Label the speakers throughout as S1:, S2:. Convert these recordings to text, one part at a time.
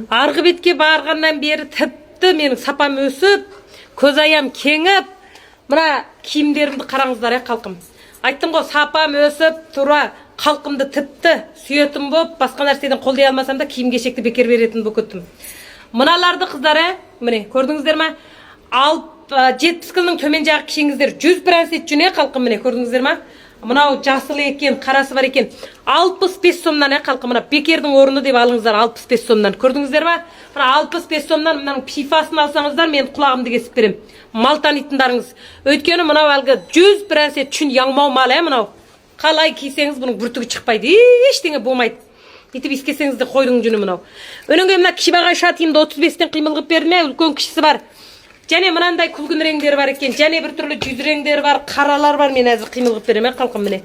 S1: Арғы бетке барғаннан бері тіпті менің сапам өсіп, көз аям кеңіп, мына киімдерімді қараңыздар, қалқым. Айттым ғой, сапам өсіп, тура қалқымды тіпті сүйетін боп, басқа нәрседен қолдай алмасам да киім кешекті бекер беретін болып кеттім. Мыналарды қыздар, міне, көрдіңіздер ме? 70 кілінің төмен жағы кишіңіздер 100 сет жүне қалқым, міне, көрдіңіздер ме? Мынау жасылы екен, қарасы бар екен. 65 сомнан, қалқым, мына бекердің орны деп алыңыздар, 65 сомнан. Көрдіңіздер ме? Мына 65 сомнан мынаның пифасын алсаңыздар, мен құлағымды кесіп берем. Мал танитындарыңыз. Өйткені мынау әлгі 100 сет чүн яңмау мал, мынау. Қалай кисеңіз бұның бүртігі шықпайды, ештеңе болмайды. Етіп искесеңіз де қойдың жүні мынау. Өніңге мына кішібағай шатиымды 35-тен қимылғып берме, үлкен кішісі бар. Және мынандай күлгін реңдері бар екен, және бір түрлі жүз реңдері бар, қаралар бар, мен әзір қимылғып береме, қалқым, міне.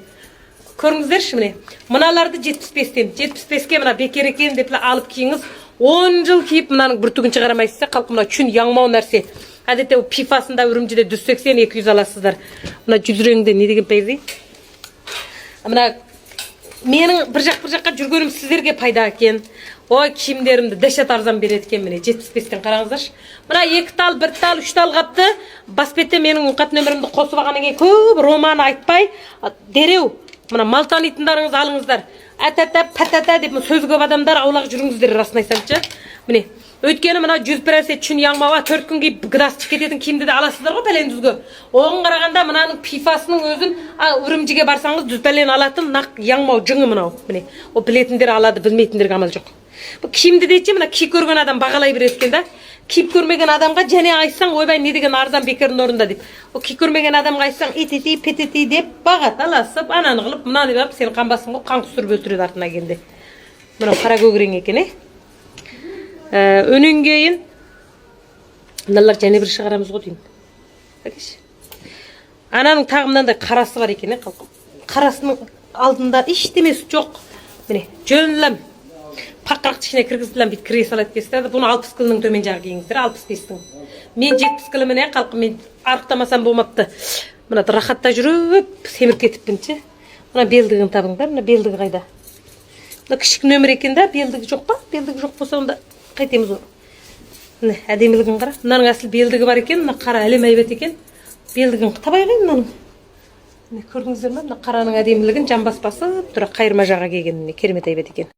S1: Көріңіздерші, міне. Мыналарды 75-тен, 75-ке мына бекер екен деп алып киіңіз, 10 жыл киіп мынаның бүртігін шығарамайсыздар, қалқым, мына чүн яңмау нәрсе. Әдетте пифасында үрімжіде 180-200 аласыздар. Мына жүз реңді не деген пайызы? Мына менің бір жаққа жүргенім сіздерге пайда екен. Ой, киімдерімді дәшет арзан береді екен, міне 75-тен қараңыздаршы. Мына 2 тал, 1 тал, 3 тал қапты. Баспетте менің ұнқат нөмірімді қосып алғаннан кейін көп романы айтпай, дереу мына мал танитындарыңыз алыңыздар. Әтәтә, пәтәтә деп сөз көп адамдар аулақ жүріңіздер, расын айтсамшы. Міне, өйткені мына 100 сет чүн яңмауға 4 күн киіп градус кететін киімді де аласыздар ғой, пәлен дүзгі. Оған қарағанда мынаның пифасының өзін үрімжіге барсаңыз дүз пәлен алатын нақ яңмау жыңы мынау. Міне, о білетіндер алады, білмейтіндерге амал жоқ. Бұл киімді дейте, мына киіп көрген адам бағалай береді екен да. Киіп көрмеген адамға және айтсаң, ойбай не деген арзан бекердің орында деп. О киіп көрмеген адамға айтсаң, итети, петети деп бағат аласып, ананы қылып, мынаны деп сен қанбасын ғой, қан құстырып өлтіреді артына келді. Мынау қара көгрең екен, Өнен кейін мыналар және бір шығарамыз ғой деймін. Ананың тағымнан да қарасы бар екен, қалқым. Қарасының алдында ештемесі жоқ. Міне, жөнлем. Паққақ ішіне кіргізділем бейт кіре салат кестірді. Бұны 60 кілінің төмен жағы киіңіздер, 65-тің. Мен 70 кіліміне қалқым, мен арықтамасам болмапты. Мына рахатта жүріп, семір кетіппін ше. Мына белдігін табыңдар, мына белдігі қайда. Мына кішік нөмір екен да, белдігі жоқ па? Белдігі жоқ болса онда қайтеміз оны. Міне, әдемілігін қара. Мынаның асыл белдігі бар екен, мына қара әлем әйбет екен. Белдігін табай қайын мынаның. Міне, көрдіңіздер ме? Мына қараның әдемілігін жамбас басып, тұра қайырма жаға келген, керемет әйбет екен.